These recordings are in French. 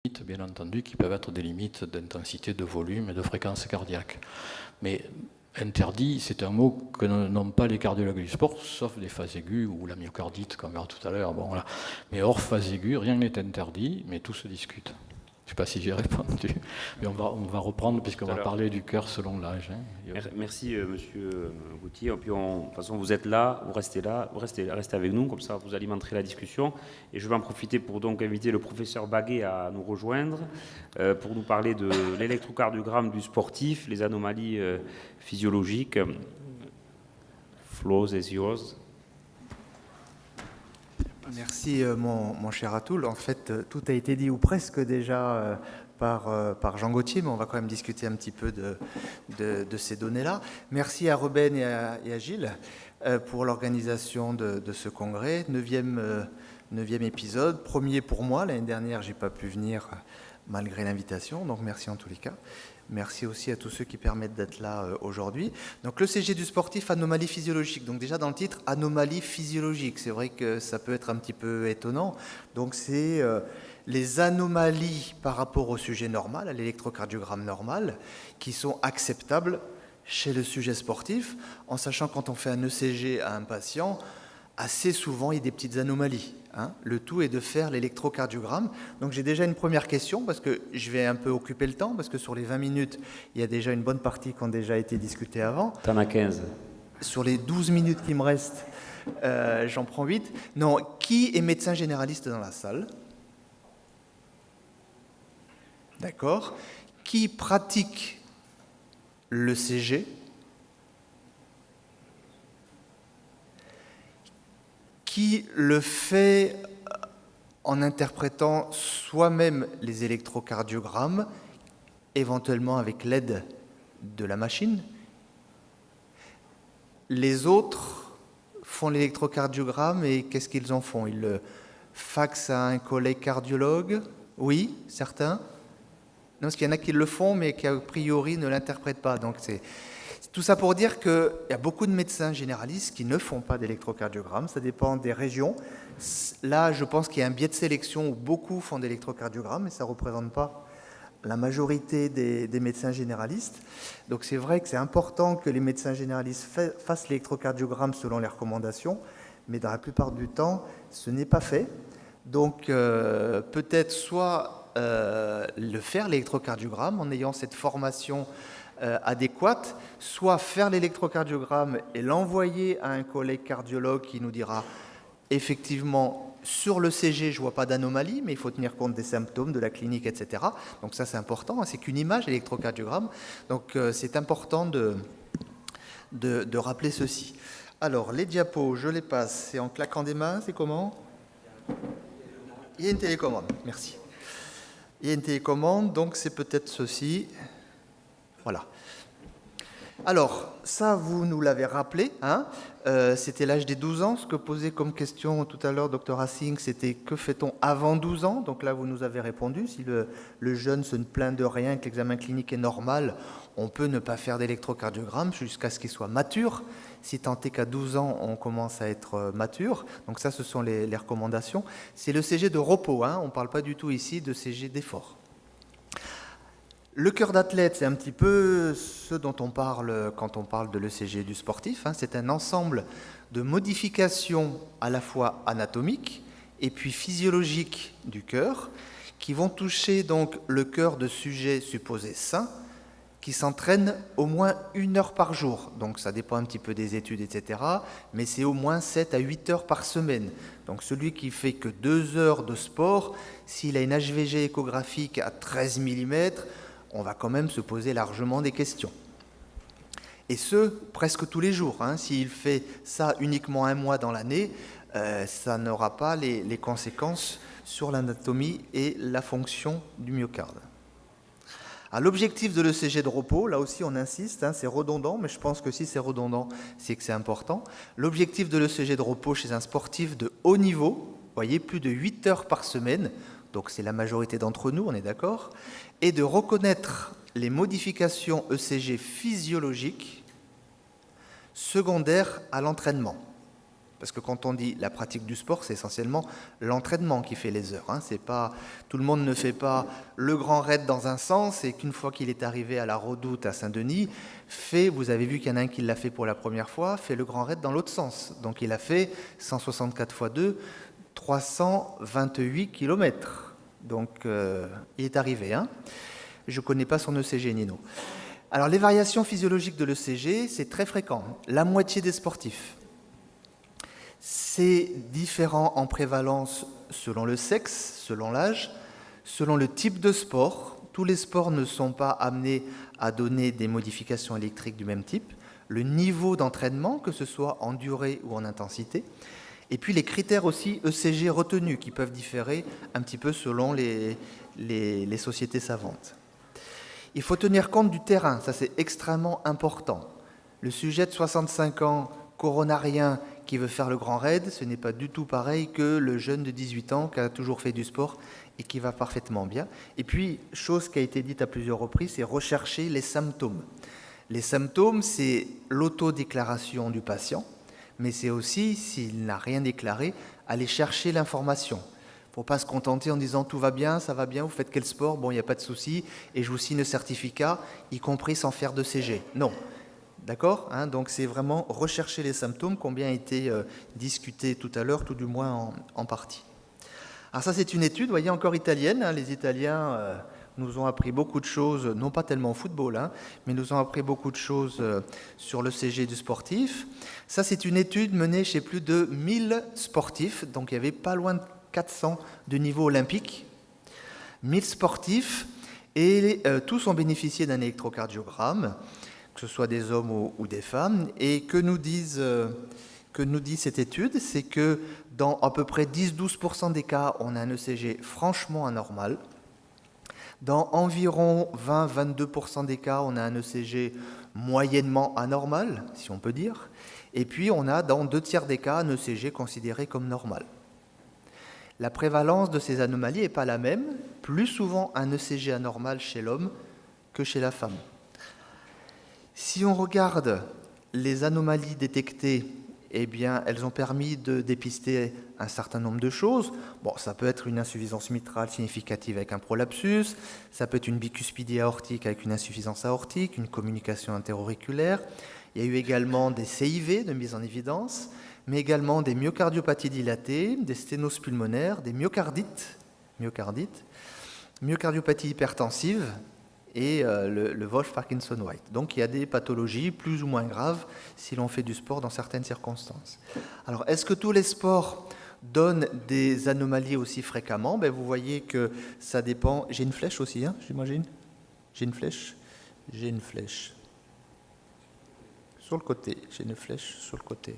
limites, bien entendu, qui peuvent être des limites d'intensité, de volume et de fréquence cardiaque. Mais interdit, c'est un mot que n'ont pas les cardiologues du sport, sauf des phases aiguës ou la myocardite, comme on verra tout à l'heure. Bon, voilà. Mais hors phase aiguë, rien n'est interdit, mais tout se discute. Je ne sais pas si j'ai répondu, mais on va reprendre puisqu'on va parler du cœur selon l'âge. Merci, Monsieur Gauthier. Et puis, de toute façon, vous êtes là, vous restez avec nous, comme ça vous alimenterez la discussion. Et je vais en profiter pour donc inviter le professeur Baguet à nous rejoindre pour nous parler de l'électrocardiogramme du sportif, les anomalies physiologiques. Floor is yours. Merci, mon cher Atul. En fait, tout a été dit, ou presque déjà, par Jean Gauthier, mais on va quand même discuter un petit peu de ces données-là. Merci à Ruben et à Gilles pour l'organisation de ce congrès. 9e épisode, premier pour moi. L'année dernière, je n'ai pas pu venir malgré l'invitation, donc merci en tous les cas. Merci aussi à tous ceux qui permettent d'être là aujourd'hui. Donc l'ECG du sportif, anomalie physiologique. Donc déjà dans le titre, anomalie physiologique. C'est vrai que ça peut être un petit peu étonnant. Donc c'est les anomalies par rapport au sujet normal, à l'électrocardiogramme normal, qui sont acceptables chez le sujet sportif, en sachant quand on fait un ECG à un patient, assez souvent il y a des petites anomalies. Le tout est de faire l'électrocardiogramme. Donc j'ai déjà une première question, parce que je vais un peu occuper le temps, parce que sur les 20 minutes, il y a déjà une bonne partie qui ont déjà été discutées avant. T'en as 15. Sur les 12 minutes qui me restent, j'en prends 8. Non, qui est médecin généraliste dans la salle? D'accord. Qui pratique le CG? Qui le fait en interprétant soi-même les électrocardiogrammes, éventuellement avec l'aide de la machine. Les autres font l'électrocardiogramme et qu'est-ce qu'ils en font? Ils le faxent à un collègue cardiologue? Oui, certains. Non, parce qu'il y en a qui le font mais qui a priori ne l'interprètent pas. Donc c'est tout ça pour dire qu'il y a beaucoup de médecins généralistes qui ne font pas d'électrocardiogramme, ça dépend des régions. Là, je pense qu'il y a un biais de sélection où beaucoup font d'électrocardiogramme, mais ça ne représente pas la majorité des médecins généralistes. Donc c'est vrai que c'est important que les médecins généralistes fassent l'électrocardiogramme selon les recommandations, mais dans la plupart du temps, ce n'est pas fait. Donc peut-être soit le faire l'électrocardiogramme en ayant cette formation adéquate, soit faire l'électrocardiogramme et l'envoyer à un collègue cardiologue qui nous dira effectivement sur le CG je ne vois pas d'anomalie, mais il faut tenir compte des symptômes, de la clinique, etc. Donc ça c'est important, c'est qu'une image électrocardiogramme, donc c'est important de rappeler ceci. Alors les diapos, je les passe, c'est en claquant des mains, c'est comment? Il y a une télécommande, merci. Il y a une télécommande, donc c'est peut-être ceci. Voilà. Alors, ça, vous nous l'avez rappelé, c'était l'âge des 12 ans. Ce que posait comme question tout à l'heure Dr Hassing, c'était que fait-on avant 12 ans? Donc là, vous nous avez répondu. Si le jeune se ne plaint de rien, que l'examen clinique est normal, on peut ne pas faire d'électrocardiogramme jusqu'à ce qu'il soit mature. Si tant est qu'à 12 ans, on commence à être mature. Donc ça, ce sont les recommandations. C'est le CG de repos, on ne parle pas du tout ici de CG d'effort. Le cœur d'athlète, c'est un petit peu ce dont on parle quand on parle de l'ECG du sportif. C'est un ensemble de modifications à la fois anatomiques et puis physiologiques du cœur qui vont toucher donc le cœur de sujets supposés sains qui s'entraînent au moins 1 heure par jour. Donc ça dépend un petit peu des études, etc. Mais c'est au moins 7 à 8 heures par semaine. Donc celui qui fait que 2 heures de sport, s'il a une HVG échographique à 13 mm, on va quand même se poser largement des questions. Et ce, presque tous les jours. S'il fait ça uniquement 1 mois dans l'année, ça n'aura pas les conséquences sur l'anatomie et la fonction du myocarde. L'objectif de l'ECG de repos, là aussi on insiste, c'est redondant, mais je pense que si c'est redondant, c'est que c'est important. L'objectif de l'ECG de repos chez un sportif de haut niveau, vous voyez, plus de 8 heures par semaine, donc c'est la majorité d'entre nous, on est d'accord, et de reconnaître les modifications ECG physiologiques secondaires à l'entraînement. Parce que quand on dit la pratique du sport, c'est essentiellement l'entraînement qui fait les heures. Hein. C'est pas, tout le monde ne fait pas le grand raid dans un sens et qu'une fois qu'il est arrivé à la Redoute à Saint-Denis, vous avez vu qu'il y en a un qui l'a fait pour la première fois, fait le grand raid dans l'autre sens. Donc il a fait 164 x 2, 328 km. Donc il est arrivé. Hein. Je ne connais pas son ECG, Nino. Alors les variations physiologiques de l'ECG, c'est très fréquent. La moitié des sportifs. C'est différent en prévalence selon le sexe, selon l'âge, selon le type de sport. Tous les sports ne sont pas amenés à donner des modifications électriques du même type. Le niveau d'entraînement, que ce soit en durée ou en intensité. Et puis les critères aussi ECG retenus, qui peuvent différer un petit peu selon les sociétés savantes. Il faut tenir compte du terrain, ça c'est extrêmement important. Le sujet de 65 ans, coronarien, qui veut faire le grand raid, ce n'est pas du tout pareil que le jeune de 18 ans qui a toujours fait du sport et qui va parfaitement bien. Et puis, chose qui a été dite à plusieurs reprises, c'est rechercher les symptômes. Les symptômes, c'est l'autodéclaration du patient, mais c'est aussi, s'il n'a rien déclaré, aller chercher l'information. Il ne faut pas se contenter en disant « tout va bien, ça va bien, vous faites quel sport, bon, il n'y a pas de souci, et je vous signe le certificat, y compris sans faire de CG ». Non. D'accord, hein, donc c'est vraiment rechercher les symptômes qui ont bien été discutés tout à l'heure, tout du moins en partie. Alors ça, c'est une étude, vous voyez, encore italienne. Hein, les Italiens nous ont appris beaucoup de choses, non pas tellement au football, hein, mais nous ont appris beaucoup de choses sur le CG du sportif. Ça, c'est une étude menée chez plus de 1000 sportifs, donc il y avait pas loin de 400 de niveau olympique. 1000 sportifs, et tous ont bénéficié d'un électrocardiogramme, que ce soit des hommes ou des femmes, et que nous dit cette étude, c'est que dans à peu près 10-12% des cas, on a un ECG franchement anormal. Dans environ 20-22% des cas, on a un ECG moyennement anormal, si on peut dire. Et puis, on a dans 2/3 des cas un ECG considéré comme normal. La prévalence de ces anomalies n'est pas la même. Plus souvent un ECG anormal chez l'homme que chez la femme. Si on regarde les anomalies détectées, eh bien, elles ont permis de dépister un certain nombre de choses. Bon, ça peut être une insuffisance mitrale significative avec un prolapsus, ça peut être une bicuspidie aortique avec une insuffisance aortique, une communication interauriculaire. Il y a eu également des CIV de mise en évidence, mais également des myocardiopathies dilatées, des sténoses pulmonaires, des myocardiopathie hypertensive, et le Wolff-Parkinson-White. Donc il y a des pathologies plus ou moins graves si l'on fait du sport dans certaines circonstances. Alors est-ce que tous les sports donnent des anomalies aussi fréquemment ? Vous voyez que ça dépend. J'ai une flèche aussi, hein, j'imagine. J'ai une flèche. Sur le côté. J'ai une flèche sur le côté.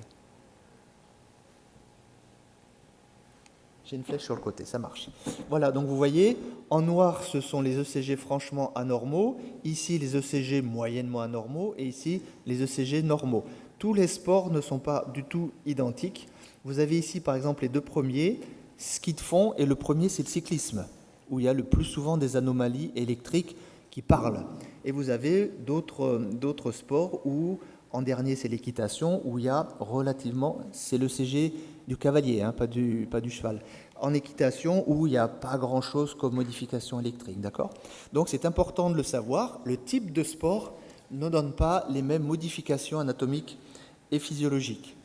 J'ai une flèche sur le côté, ça marche. Voilà, donc vous voyez, en noir, ce sont les ECG franchement anormaux, ici les ECG moyennement anormaux, et ici les ECG normaux. Tous les sports ne sont pas du tout identiques. Vous avez ici, par exemple, les deux premiers, ski de fond, et le premier, c'est le cyclisme, où il y a le plus souvent des anomalies électriques qui parlent. Et vous avez d'autres sports où, en dernier, c'est l'équitation, où il y a relativement, c'est le CG du cavalier, hein, pas du cheval. En équitation, où il n'y a pas grand-chose comme modification électrique, d'accord ? Donc c'est important de le savoir, le type de sport ne donne pas les mêmes modifications anatomiques et physiologiques.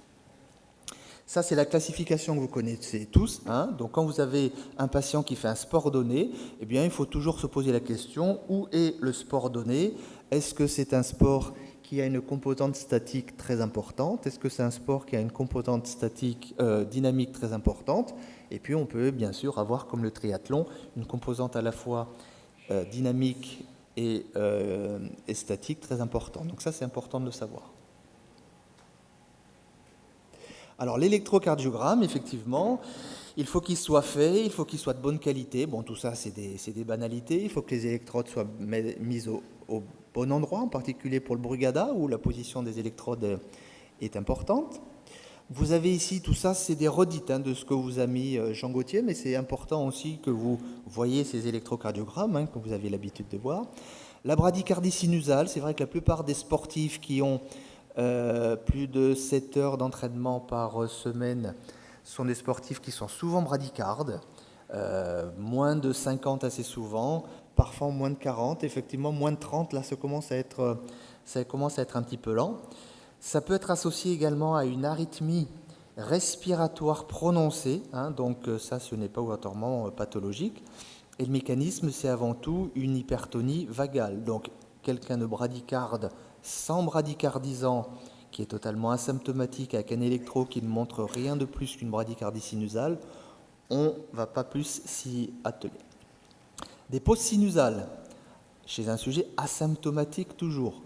Ça, c'est la classification que vous connaissez tous. Hein. Donc quand vous avez un patient qui fait un sport donné, eh bien, il faut toujours se poser la question, où est le sport donné ? Est-ce que c'est un sport qui a une composante statique très importante? Est-ce que c'est un sport qui a une composante statique dynamique très importante? Et puis on peut bien sûr avoir, comme le triathlon, une composante à la fois dynamique et statique très importante. Donc ça, c'est important de le savoir. Alors l'électrocardiogramme, effectivement, il faut qu'il soit fait, il faut qu'il soit de bonne qualité. Bon, tout ça, c'est des banalités. Il faut que les électrodes soient mises au bon endroit, en particulier pour le Brugada, où la position des électrodes est importante. Vous avez ici, tout ça, c'est des redites de ce que vous a mis Jean Gauthier, mais c'est important aussi que vous voyez ces électrocardiogrammes, que vous avez l'habitude de voir. La bradycardie sinusale, c'est vrai que la plupart des sportifs qui ont plus de 7 heures d'entraînement par semaine. Ce sont des sportifs qui sont souvent bradycardes, moins de 50 assez souvent, parfois moins de 40, effectivement moins de 30, là ça commence à être un petit peu lent. Ça peut être associé également à une arythmie respiratoire prononcée, donc ça ce n'est pas obligatoirement pathologique. Et le mécanisme, c'est avant tout une hypertonie vagale. Donc quelqu'un de bradycarde sans bradycardisant, qui est totalement asymptomatique, avec un électro qui ne montre rien de plus qu'une bradycardie sinusale, on ne va pas plus s'y atteler. Des pauses sinusales, chez un sujet asymptomatique toujours.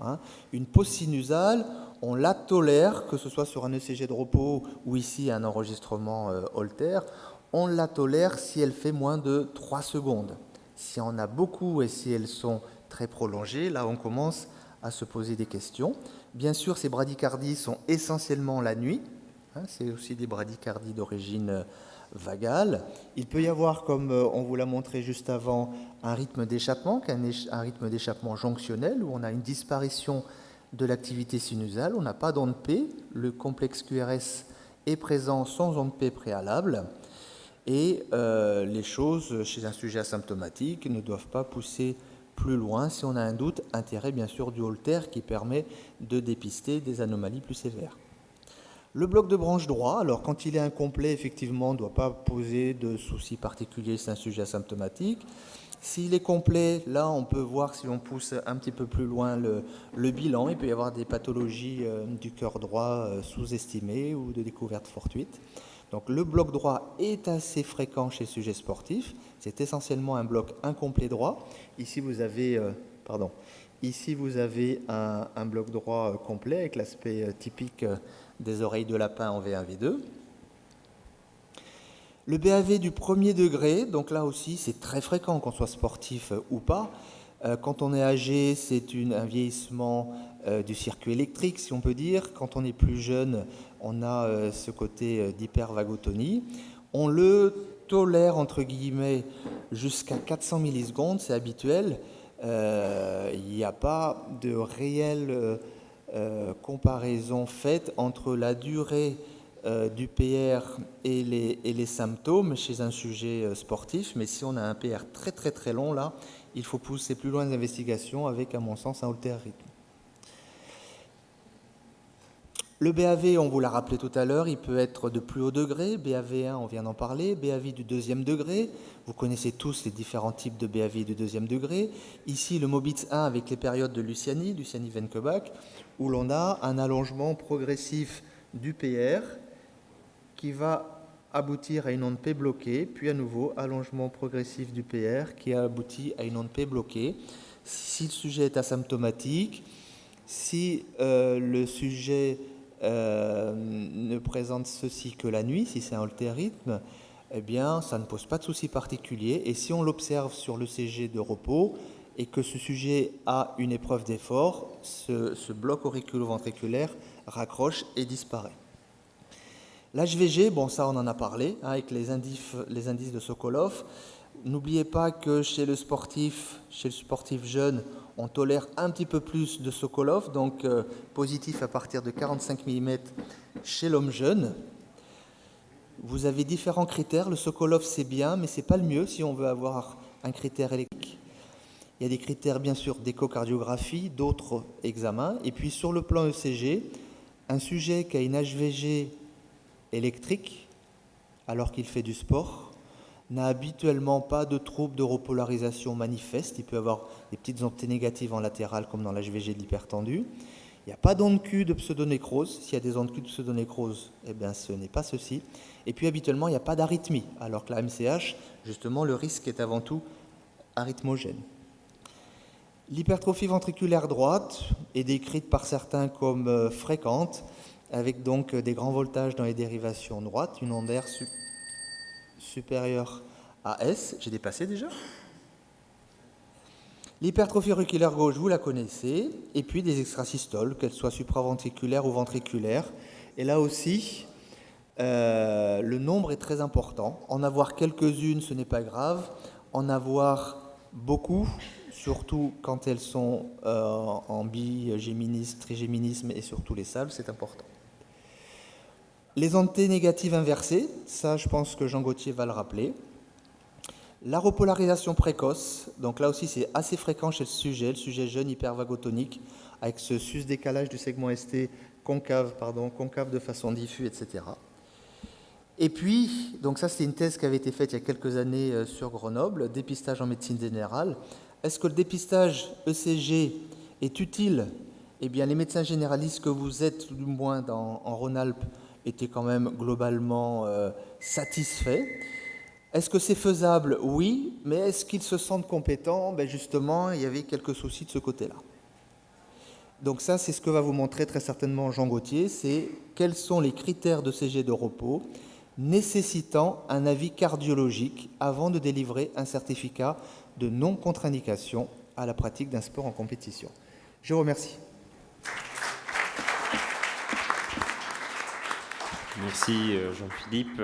Une pause sinusale, on la tolère, que ce soit sur un ECG de repos ou ici un enregistrement Holter, on la tolère si elle fait moins de 3 secondes. Si on a beaucoup et si elles sont très prolongées, là on commence à se poser des questions. Bien sûr, ces bradycardies sont essentiellement la nuit. C'est aussi des bradycardies d'origine vagale. Il peut y avoir, comme on vous l'a montré juste avant, un rythme d'échappement, un rythme d'échappement jonctionnel, où on a une disparition de l'activité sinusale. On n'a pas d'onde P. Le complexe QRS est présent sans onde P préalable. Et les choses, chez un sujet asymptomatique, ne doivent pas pousser plus loin. Si on a un doute, intérêt bien sûr du Holter qui permet de dépister des anomalies plus sévères. Le bloc de branche droit, alors quand il est incomplet, effectivement, on ne doit pas poser de soucis particuliers, c'est un sujet asymptomatique. S'il est complet, là on peut voir, si on pousse un petit peu plus loin le bilan, il peut y avoir des pathologies du cœur droit sous-estimées ou de découvertes fortuites. Donc le bloc droit est assez fréquent chez le sujet sportif, c'est essentiellement un bloc incomplet droit. Ici vous avez un bloc droit complet avec l'aspect typique des oreilles de lapin en V1, V2. Le BAV du premier degré, donc là aussi c'est très fréquent qu'on soit sportif ou pas. Quand on est âgé, c'est un vieillissement du circuit électrique, si on peut dire. Quand on est plus jeune, on a ce côté d'hypervagotonie. On le tolère, entre guillemets, jusqu'à 400 millisecondes, c'est habituel. Il n'y a pas de réelle comparaison faite entre la durée du PR et les symptômes chez un sujet sportif, mais si on a un PR très très très long, là, il faut pousser plus loin les investigations avec, à mon sens, un Holter rythme. Le BAV, on vous l'a rappelé tout à l'heure, il peut être de plus haut degré, BAV1, on vient d'en parler, BAV du deuxième degré, vous connaissez tous les différents types de BAV du deuxième degré. Ici, le Mobitz 1 avec les périodes de Luciani-Wenkebach, où l'on a un allongement progressif du PR qui va aboutir à une onde P bloquée, puis à nouveau allongement progressif du PR qui aboutit à une onde P bloquée. Si le sujet est asymptomatique, si le sujet ne présente ceci que la nuit, si c'est un Holter rythme, eh bien ça ne pose pas de souci particulier. Et si on l'observe sur le CG de repos et que ce sujet a une épreuve d'effort, ce bloc auriculo-ventriculaire raccroche et disparaît. L'HVG, bon ça on en a parlé, avec les indices de Sokolov. N'oubliez pas que chez le sportif jeune, on tolère un petit peu plus de Sokolov, donc positif à partir de 45 mm chez l'homme jeune. Vous avez différents critères, le Sokolov c'est bien, mais c'est pas le mieux si on veut avoir un critère électrique. Il y a des critères bien sûr d'échocardiographie, d'autres examens, et puis sur le plan ECG, un sujet qui a une HVG électrique, alors qu'il fait du sport, n'a habituellement pas de troubles de repolarisation manifeste. Il peut avoir des petites ondes T négatives en latéral, comme dans l'HVG de l'hypertendu. Il n'y a pas d'onde Q de pseudonécrose. S'il y a des ondes Q de pseudonécrose, eh bien, ce n'est pas ceci. Et puis, habituellement, il n'y a pas d'arythmie, alors que la MCH, justement, le risque est avant tout arythmogène. L'hypertrophie ventriculaire droite est décrite par certains comme fréquente, avec donc des grands voltages dans les dérivations droites, une onde R supérieure à S. J'ai dépassé déjà. L'hypertrophie auriculaire gauche, vous la connaissez, et puis des extrasystoles, qu'elles soient supraventriculaires ou ventriculaires. Et là aussi, le nombre est très important. En avoir quelques-unes, ce n'est pas grave. En avoir Beaucoup, surtout quand elles sont en bigéminisme, trigéminisme et surtout les salves, c'est important. Les ondes T négatives inversées, ça je pense que Jean Gauthier va le rappeler. La repolarisation précoce, donc là aussi c'est assez fréquent chez le sujet jeune hypervagotonique, avec ce sus-décalage du segment ST concave de façon diffuse, etc. Et puis, donc ça c'est une thèse qui avait été faite il y a quelques années sur Grenoble, dépistage en médecine générale. Est-ce que le dépistage ECG est utile ? Eh bien les médecins généralistes que vous êtes, du moins en Rhône-Alpes, étaient quand même globalement satisfaits. Est-ce que c'est faisable ? Oui, mais est-ce qu'ils se sentent compétents ? Justement, il y avait quelques soucis de ce côté-là. Donc ça, c'est ce que va vous montrer très certainement Jean Gauthier, c'est quels sont les critères de CG de repos nécessitant un avis cardiologique avant de délivrer un certificat de non-contre-indication à la pratique d'un sport en compétition. Je vous remercie. Merci Jean-Philippe.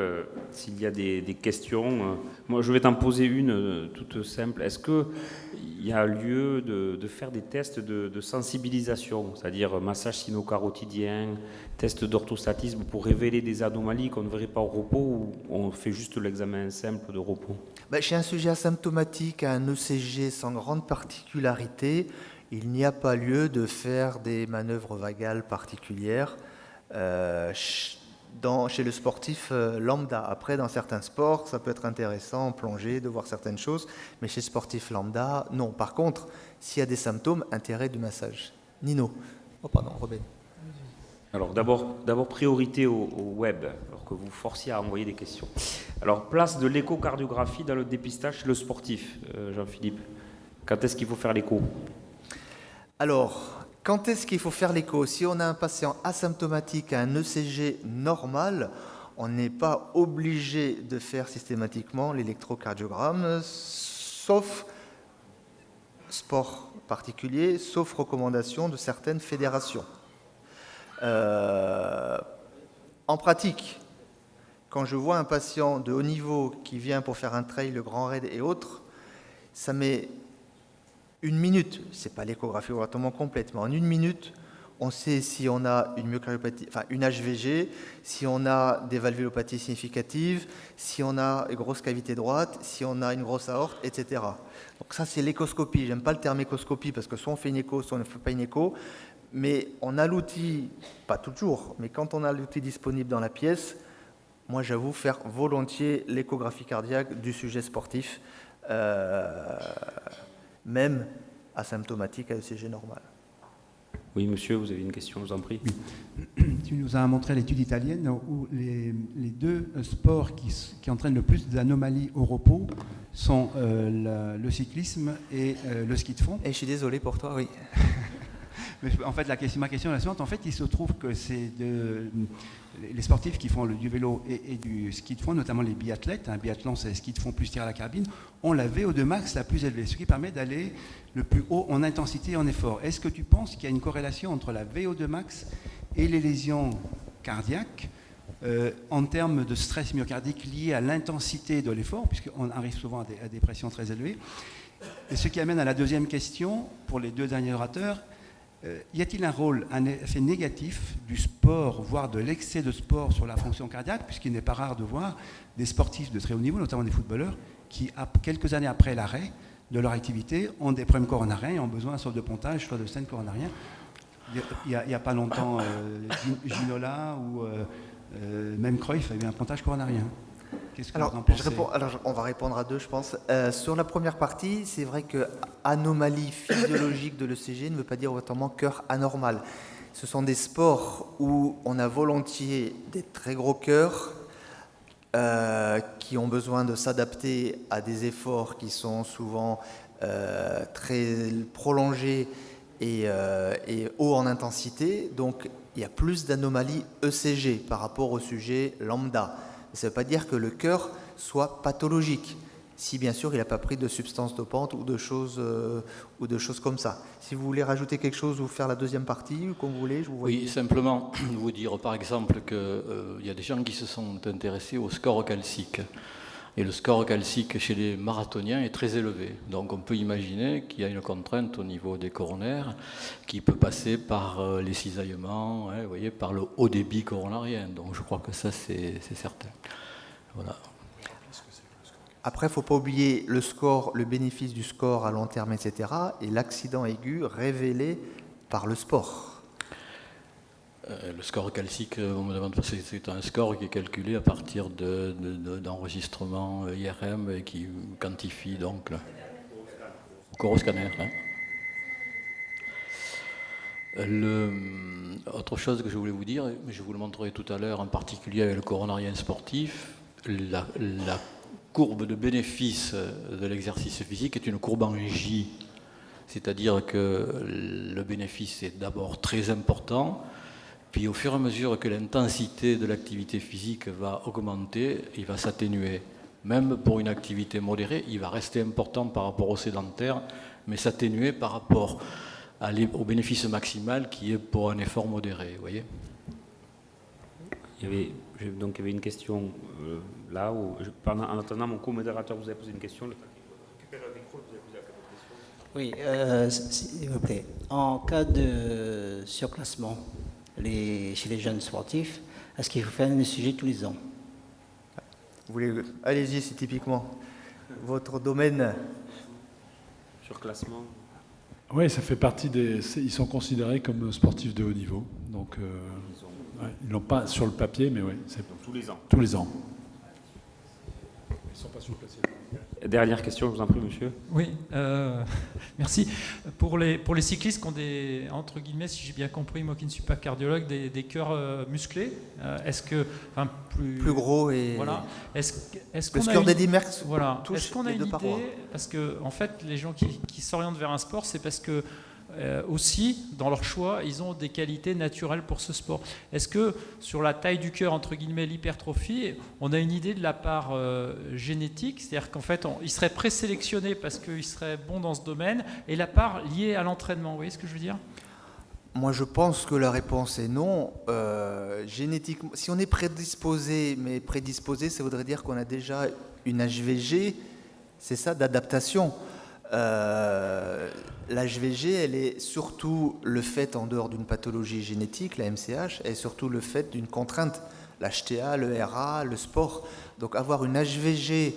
S'il y a des questions, moi je vais t'en poser une toute simple. Est-ce qu'il y a lieu de faire des tests de sensibilisation, c'est-à-dire massage sino-carotidien, test d'orthostatisme pour révéler des anomalies qu'on ne verrait pas au repos, ou on fait juste l'examen simple de repos ? Chez un sujet asymptomatique, un ECG sans grande particularité, il n'y a pas lieu de faire des manœuvres vagales particulières. Chez le sportif lambda. Après, dans certains sports, ça peut être intéressant en plongée de voir certaines choses, mais chez le sportif lambda, non. Par contre, s'il y a des symptômes, intérêt du massage. Nino. Oh pardon, Robin. Alors d'abord priorité au web, alors que vous forciez à envoyer des questions. Alors place de l'échocardiographie dans le dépistage chez le sportif, Jean-Philippe. Quand est-ce qu'il faut faire l'écho ? Alors, quand est-ce qu'il faut faire l'écho ? Si on a un patient asymptomatique à un ECG normal, on n'est pas obligé de faire systématiquement l'électrocardiogramme, sauf sport particulier, sauf recommandation de certaines fédérations. En pratique, quand je vois un patient de haut niveau qui vient pour faire un trail, le grand raid et autres, ça met 1 minute, ce n'est pas l'échographie ouvertement complète, mais en 1 minute, on sait si on a une myocardiopathie, une HVG, si on a des valvulopathies significatives, si on a une grosse cavité droite, si on a une grosse aorte, etc. Donc ça, c'est l'échoscopie. J'aime pas le terme échoscopie parce que soit on fait une écho, soit on ne fait pas une écho, mais on a l'outil, pas toujours, mais quand on a l'outil disponible dans la pièce, moi j'avoue faire volontiers l'échographie cardiaque du sujet sportif, même asymptomatique à ECG normal. Oui, monsieur, vous avez une question, je vous en prie. Oui. Tu nous as montré l'étude italienne où les deux sports qui entraînent le plus d'anomalies au repos sont le cyclisme et le ski de fond. Et je suis désolé pour toi, oui. Mais en fait, ma question est la suivante. En fait, il se trouve que c'est les sportifs qui font du vélo et du ski de fond, notamment les biathlètes, un biathlon c'est ski de fond plus tir à la carabine, ont la VO2 max la plus élevée, ce qui permet d'aller le plus haut en intensité et en effort. Est-ce que tu penses qu'il y a une corrélation entre la VO2 max et les lésions cardiaques en termes de stress myocardique lié à l'intensité de l'effort, puisqu'on arrive souvent à des pressions très élevées? Et ce qui amène à la deuxième question pour les deux derniers orateurs. Y a-t-il un effet négatif du sport, voire de l'excès de sport sur la fonction cardiaque, puisqu'il n'est pas rare de voir des sportifs de très haut niveau, notamment des footballeurs, qui, quelques années après l'arrêt de leur activité, ont des problèmes coronariens et ont besoin soit de pontage, soit de stent coronarien. Il n'y a pas longtemps, Ginola ou même Cruyff a eu un pontage coronarien. Qu'est-ce que vous en pensez ? On va répondre à deux, je pense. Sur la première partie, c'est vrai que anomalie physiologique de l'ECG ne veut pas dire automatiquement cœur anormal. Ce sont des sports où on a volontiers des très gros cœurs qui ont besoin de s'adapter à des efforts qui sont souvent très prolongés et hauts en intensité. Donc, il y a plus d'anomalies ECG par rapport au sujet lambda. Ça ne veut pas dire que le cœur soit pathologique, si bien sûr il n'a pas pris de substances dopantes ou de choses comme ça. Si vous voulez rajouter quelque chose ou faire la deuxième partie, ou comme vous voulez, je vous vois. Oui, simplement vous dire par exemple qu'il y a des gens qui se sont intéressés au score calcique. Et le score calcique chez les marathoniens est très élevé. Donc on peut imaginer qu'il y a une contrainte au niveau des coronaires qui peut passer par les cisaillements, vous voyez, par le haut débit coronarien. Donc je crois que ça, c'est certain. Voilà. Après, il ne faut pas oublier le score, le bénéfice du score à long terme, etc. et l'accident aigu révélé par le sport. Le score calcique, on me demande, c'est un score qui est calculé à partir d'enregistrements IRM et qui quantifie donc le coroscanner. Autre chose que je voulais vous dire, mais je vous le montrerai tout à l'heure, en particulier avec le coronarien sportif, la courbe de bénéfice de l'exercice physique est une courbe en J. C'est-à-dire que le bénéfice est d'abord très important, puis au fur et à mesure que l'intensité de l'activité physique va augmenter, il va s'atténuer. Même pour une activité modérée, il va rester important par rapport au sédentaire, mais s'atténuer par rapport au bénéfice maximal qui est pour un effort modéré. Vous voyez ? Il y avait une question là où, en attendant, mon co-modérateur vous a posé une question. Récupérez le micro, vous avez posé la question. Oui, s'il vous plaît. En cas de surclassement chez les jeunes sportifs, est-ce qu'il faut faire un sujet tous les ans? Allez-y, c'est typiquement votre domaine. Surclassement. Oui, ça fait partie ils sont considérés comme sportifs de haut niveau. Donc, ils l'ont pas sur le papier, mais oui, c'est tous les ans. Tous les ans. Ils ne sont pas surclassés. Dernière question, je vous en prie, monsieur. Oui, merci. Pour les cyclistes qui ont des, entre guillemets, si j'ai bien compris, moi qui ne suis pas cardiologue, des cœurs musclés, est-ce que, enfin, plus gros et voilà, est-ce le qu'on a score d'Eddie Merckx voilà, touche est-ce qu'on a les une deux idée, parois. parce que en fait, les gens qui s'orientent vers un sport, c'est parce que aussi, dans leur choix, ils ont des qualités naturelles pour ce sport. Est-ce que sur la taille du cœur, entre guillemets, l'hypertrophie, on a une idée de la part génétique, c'est-à-dire qu'en fait, ils seraient présélectionnés parce qu'ils seraient bons dans ce domaine, et la part liée à l'entraînement, vous voyez ce que je veux dire ? Moi, je pense que la réponse est non. Génétiquement, si on est prédisposé, mais prédisposé, ça voudrait dire qu'on a déjà une HVG, c'est ça, d'adaptation. L'HVG, elle est surtout le fait, en dehors d'une pathologie génétique, la MCH, est surtout le fait d'une contrainte, l'HTA, le RA, le sport. Donc avoir une HVG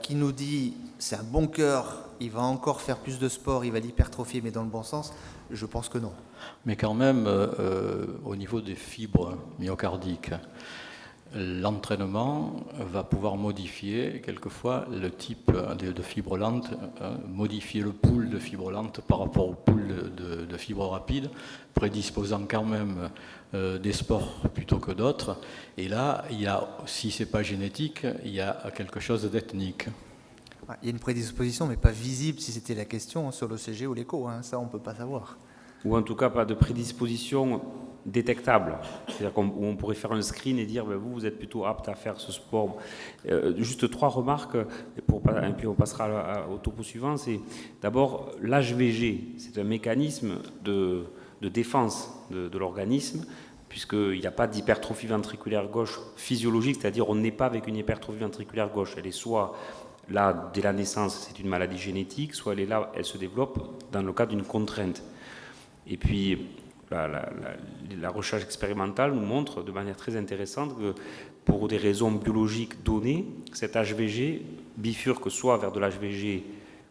qui nous dit c'est un bon cœur, il va encore faire plus de sport, il va l'hypertrophier, mais dans le bon sens, je pense que non. Mais quand même, au niveau des fibres myocardiques, l'entraînement va pouvoir modifier quelquefois le type de fibres lentes, modifier le pool de fibres lentes par rapport au pool de fibres rapides, prédisposant quand même des sports plutôt que d'autres. Et là, il y a, si ce n'est pas génétique, il y a quelque chose d'ethnique. Il y a une prédisposition, mais pas visible si c'était la question sur l'ECG ou l'écho. Ça, on ne peut pas savoir. Ou en tout cas, pas de prédisposition détectable. C'est-à-dire qu'on pourrait faire un screen et dire vous êtes plutôt apte à faire ce sport. Juste 3 remarques, et puis on passera au topo suivant. C'est d'abord l'HVG, c'est un mécanisme de défense de l'organisme, puisqu'il n'y a pas d'hypertrophie ventriculaire gauche physiologique, c'est-à-dire on n'est pas avec une hypertrophie ventriculaire gauche. Elle est soit là, dès la naissance, c'est une maladie génétique, soit elle est là, elle se développe dans le cadre d'une contrainte. Et puis, la recherche expérimentale nous montre de manière très intéressante que pour des raisons biologiques données, cette HVG bifurque soit vers de l'HVG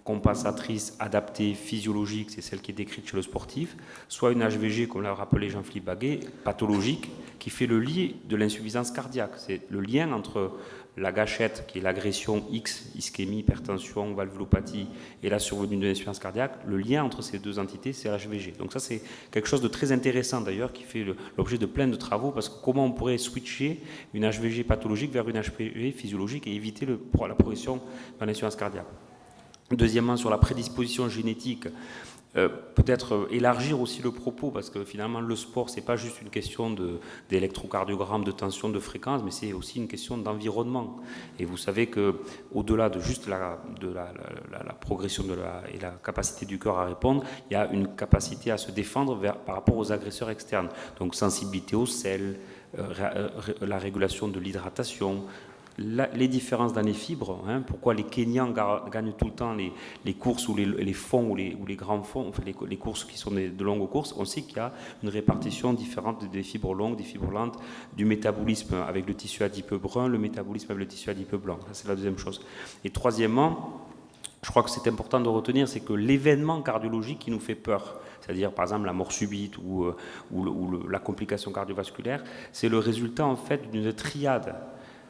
compensatrice, adaptée, physiologique, c'est celle qui est décrite chez le sportif, soit une HVG, comme l'a rappelé Jean-Philippe Baguet, pathologique, qui fait le lien de l'insuffisance cardiaque. C'est le lien entre la gâchette, qui est l'agression X, ischémie, hypertension, valvulopathie, et la survenue de l'insuffisance cardiaque. Le lien entre ces deux entités, c'est l'HVG. Donc ça, c'est quelque chose de très intéressant d'ailleurs, qui fait l'objet de plein de travaux, parce que comment on pourrait switcher une HVG pathologique vers une HVG physiologique et éviter la progression dans l'insuffisance cardiaque. Deuxièmement, sur la prédisposition génétique, peut-être élargir aussi le propos, parce que finalement le sport, c'est pas juste une question d'électrocardiogramme, de tension, de fréquence, mais c'est aussi une question d'environnement. Et vous savez que au-delà de juste la progression et la capacité du cœur à répondre, il y a une capacité à se défendre par rapport aux agresseurs externes. Donc sensibilité au sel, la régulation de l'hydratation, les différences dans les fibres, hein, pourquoi les Kenyans gagnent tout le temps les courses ou les fonds ou les grands fonds, enfin les courses qui sont de longues courses. On sait qu'il y a une répartition différente des fibres longues, des fibres lentes, du métabolisme avec le tissu adipeux brun, le métabolisme avec le tissu adipeux blanc. Ça, c'est la deuxième chose. Et troisièmement, je crois que c'est important de retenir, c'est que l'événement cardiologique qui nous fait peur, c'est-à-dire par exemple la mort subite ou la complication cardiovasculaire, c'est le résultat en fait d'une triade.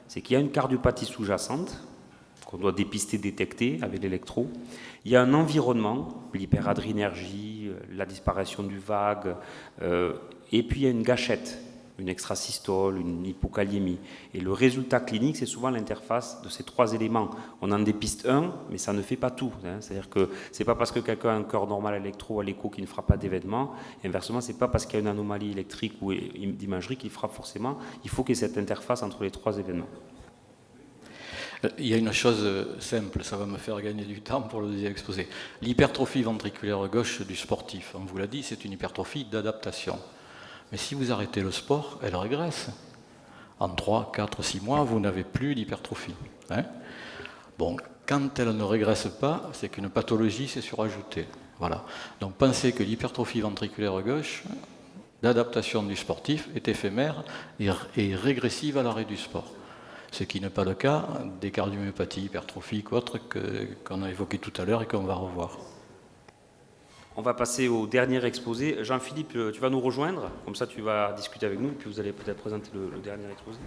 C'est qu'il y a une cardiopathie sous-jacente qu'on doit dépister, détecter avec l'électro. Il y a un environnement, l'hyperadrénergie, la disparition du vague, et puis il y a une gâchette, une extrasystole, une hypokaliémie. Et le résultat clinique, c'est souvent l'interface de ces trois éléments. On en dépiste un, mais ça ne fait pas tout. Hein. C'est-à-dire que c'est pas parce que quelqu'un a un cœur normal à l'électro ou à l'écho qui ne fera pas d'événement. Inversement, c'est pas parce qu'il y a une anomalie électrique ou d'imagerie qu'il fera forcément. Il faut qu'il y ait cette interface entre les trois événements. Il y a une chose simple, ça va me faire gagner du temps pour le deuxième exposé. L'hypertrophie ventriculaire gauche du sportif, on vous l'a dit, c'est une hypertrophie d'adaptation. Mais si vous arrêtez le sport, elle régresse. En 3, 4, 6 mois, vous n'avez plus d'hypertrophie. Hein? Bon, quand elle ne régresse pas, c'est qu'une pathologie s'est surajoutée. Voilà. Donc pensez que l'hypertrophie ventriculaire gauche d'adaptation du sportif est éphémère et régressive à l'arrêt du sport. Ce qui n'est pas le cas des cardiomyopathies hypertrophiques ou autres qu'on a évoquées tout à l'heure et qu'on va revoir. On va passer au dernier exposé. Jean-Philippe, tu vas nous rejoindre, comme ça tu vas discuter avec nous, puis vous allez peut-être présenter le dernier exposé.